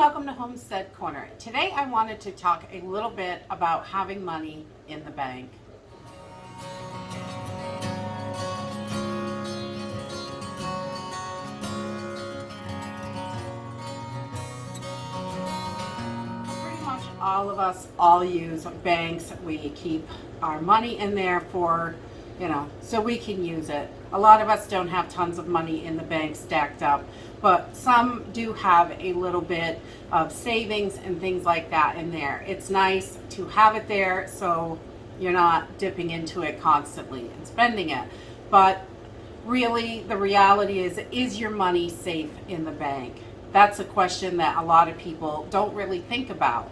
welcome to Homestead Corner. Today I wanted to talk a little bit about having money in the bank. Pretty much all of us all use banks. We keep our money in there for, so we can use it. A lot of us don't have tons of money in the bank stacked up, but some do have a little bit of savings and things like that in there. It's nice to have it there so you're not dipping into it constantly and spending it. But really, the reality is your money safe in the bank? That's a question that a lot of people don't really think about.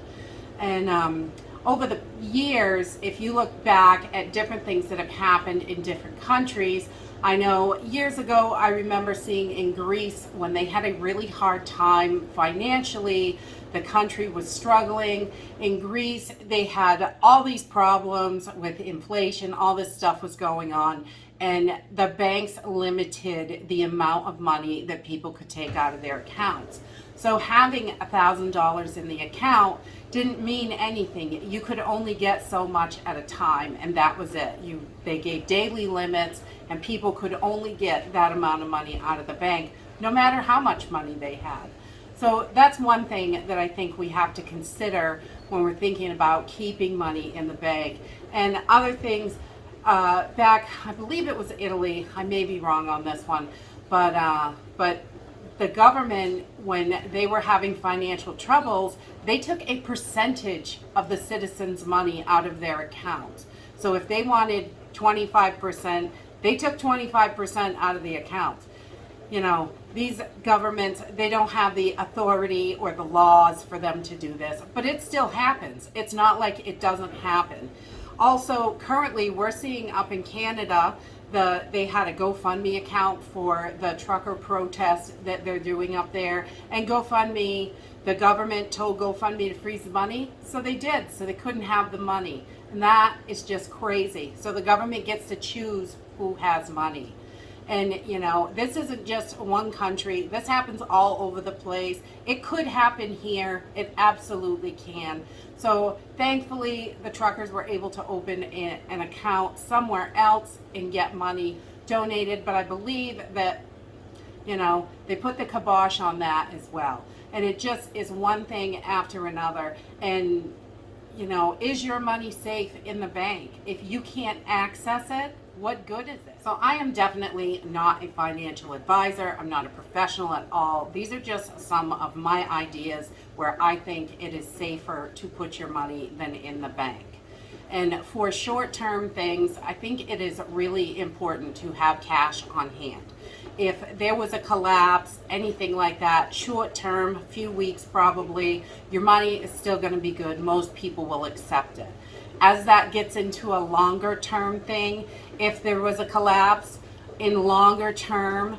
And over the years, if you look back at different things that have happened in different countries, I know years ago, I remember seeing in Greece when they had a really hard time financially, the country was struggling. In Greece, they had all these problems with inflation, all this stuff was going on, and the banks limited the amount of money that people could take out of their accounts. So having $1,000 in the account didn't mean anything. You could only get so much at a time, and that was it. They gave daily limits, and people could only get that amount of money out of the bank, no matter how much money they had. So that's one thing that I think we have to consider when we're thinking about keeping money in the bank. And other things, back, I believe it was Italy, I may be wrong on this one, but the government, when they were having financial troubles, they took a percentage of the citizens' money out of their accounts. So if they wanted 25%, they took 25% out of the accounts. These governments, they don't have the authority or the laws for them to do this, but it still happens. It's not like it doesn't happen. Also, currently, we're seeing up in Canada, they had a GoFundMe account for the trucker protest that they're doing up there. And GoFundMe, the government told GoFundMe to freeze the money, so they did. So they couldn't have the money. And that is just crazy. So the government gets to choose who has money. And, this isn't just one country. This happens all over the place. It could happen here. It absolutely can. So thankfully, the truckers were able to open an account somewhere else and get money donated. But I believe that, they put the kibosh on that as well. And it just is one thing after another. And, is your money safe in the bank? If you can't access it, what good is it? So I am definitely not a financial advisor. I'm not a professional at all. These are just some of my ideas where I think it is safer to put your money than in the bank. And for short-term things, I think it is really important to have cash on hand. If there was a collapse, anything like that, short-term, a few weeks probably, your money is still going to be good. Most people will accept it. As that gets into a longer term thing, if there was a collapse in longer term,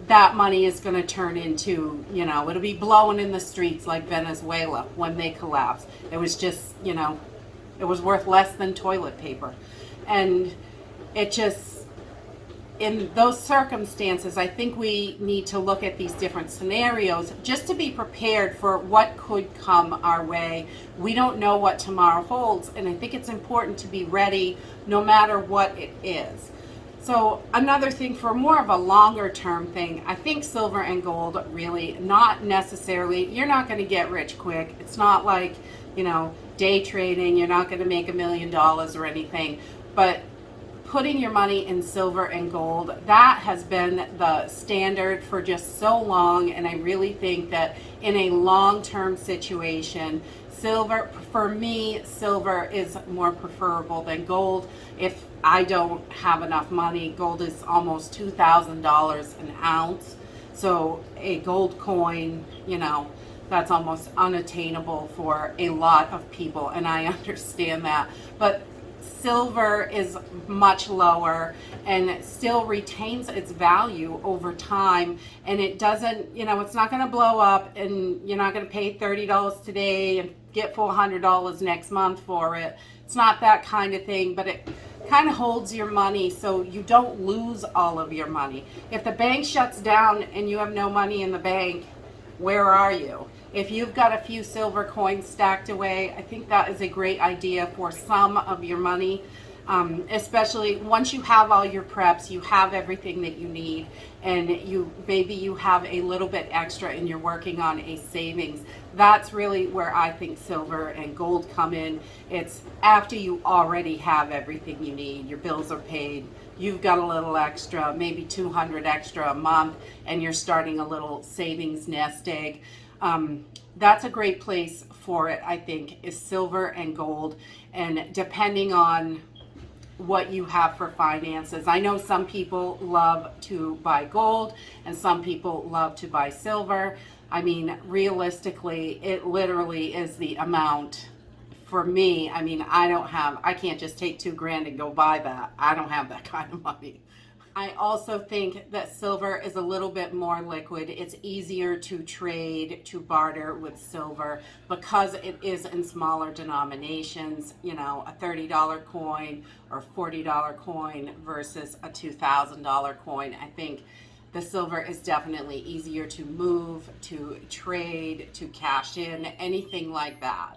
that money is going to turn into, it'll be blowing in the streets like Venezuela when they collapsed. It was just, it was worth less than toilet paper. And it just, in those circumstances, I think we need to look at these different scenarios just to be prepared for what could come our way. We don't know what tomorrow holds, and I think it's important to be ready no matter what it is. So another thing, for more of a longer term thing, I think silver and gold really, not necessarily, you're not going to get rich quick. It's not like, day trading, you're not going to make $1 million or anything, but putting your money in silver and gold, that has been the standard for just so long. And I really think that in a long-term situation, silver, for me, silver is more preferable than gold. If I don't have enough money, gold is almost $2,000 an ounce. So a gold coin, that's almost unattainable for a lot of people. And I understand that. But silver is much lower and still retains its value over time, and it doesn't, it's not going to blow up, and you're not going to pay $30 today and get $400 next month for it. It's not that kind of thing, but it kind of holds your money so you don't lose all of your money. If the bank shuts down and you have no money in the bank, where are you? If you've got a few silver coins stacked away, I think that is a great idea for some of your money. Especially once you have all your preps, you have everything that you need, and maybe you have a little bit extra and you're working on a savings. That's really where I think silver and gold come in. It's after you already have everything you need, your bills are paid, you've got a little extra, maybe 200 extra a month, and you're starting a little savings nest egg. That's a great place for it, I think, is silver and gold. And depending on what you have for finances. I know some people love to buy gold and some people love to buy silver. I mean, realistically, it literally is the amount. For me, I mean, I can't just take $2,000 and go buy that. I don't have that kind of money. I also think that silver is a little bit more liquid. It's easier to trade, to barter with silver because it is in smaller denominations, you know, a $30 coin or $40 coin versus a $2,000 coin. I think the silver is definitely easier to move, to trade, to cash in, anything like that.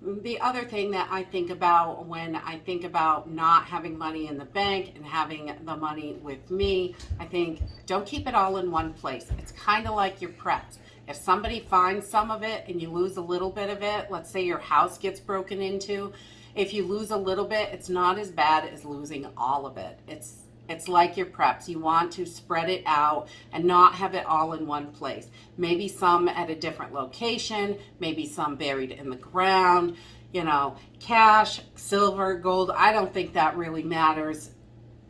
The other thing that I think about when I think about not having money in the bank and having the money with me, I think don't keep it all in one place. It's kind of like your preps. If somebody finds some of it and you lose a little bit of it, let's say your house gets broken into, if you lose a little bit, it's not as bad as losing all of it. It's like your preps. You want to spread it out and not have it all in one place. Maybe some at a different location, maybe some buried in the ground, you know, cash, silver, gold. I don't think that really matters.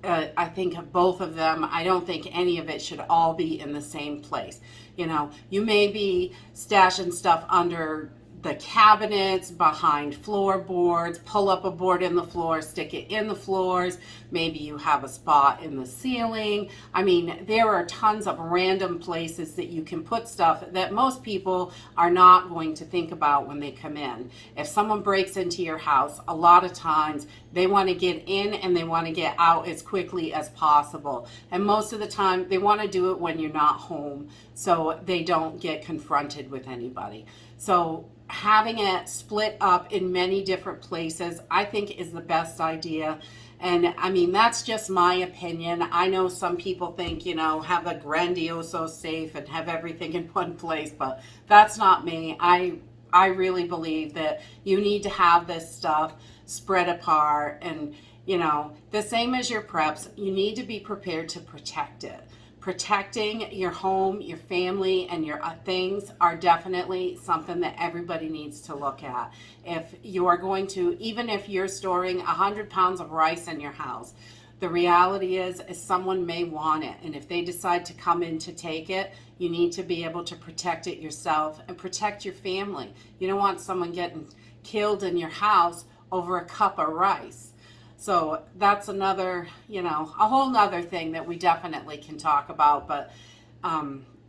I think of both of them. I don't think any of it should all be in the same place. You know, you may be stashing stuff under the cabinets, behind floorboards, pull up a board in the floor, stick it in the floors. Maybe you have a spot in the ceiling. I mean, there are tons of random places that you can put stuff that most people are not going to think about when they come in. If someone breaks into your house, a lot of times they want to get in and they want to get out as quickly as possible. And most of the time they want to do it when you're not home so they don't get confronted with anybody. So having it split up in many different places, I think, is the best idea. And I mean, that's just my opinion. I know some people think, you know, have a grandioso safe and have everything in one place, but that's not me. I really believe that you need to have this stuff spread apart, and, you know, the same as your preps, you need to be prepared to protect it. Protecting your home, your family, and your things are definitely something that everybody needs to look at. If you are going to, even if you're storing 100 pounds of rice in your house, the reality is someone may want it. And if they decide to come in to take it, you need to be able to protect it yourself and protect your family. You don't want someone getting killed in your house over a cup of rice. So that's another, you know, a whole nother thing that we definitely can talk about. But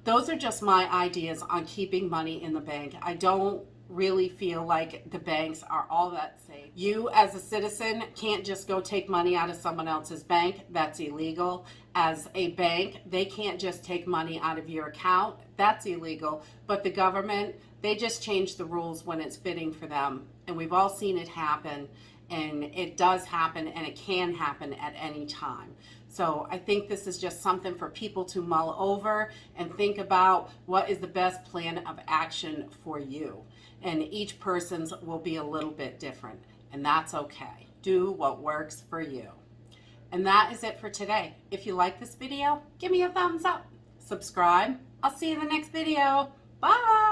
those are just my ideas on keeping money in the bank. I don't really feel like the banks are all that safe. You as a citizen can't just go take money out of someone else's bank. That's illegal. As a bank, they can't just take money out of your account. That's illegal. But the government, they just change the rules when it's fitting for them. And we've all seen it happen. And it does happen, and it can happen at any time. So I think this is just something for people to mull over and think about what is the best plan of action for you. And each person's will be a little bit different, and that's okay. Do what works for you. And that is it for today. If you like this video, give me a thumbs up. Subscribe. I'll see you in the next video. Bye.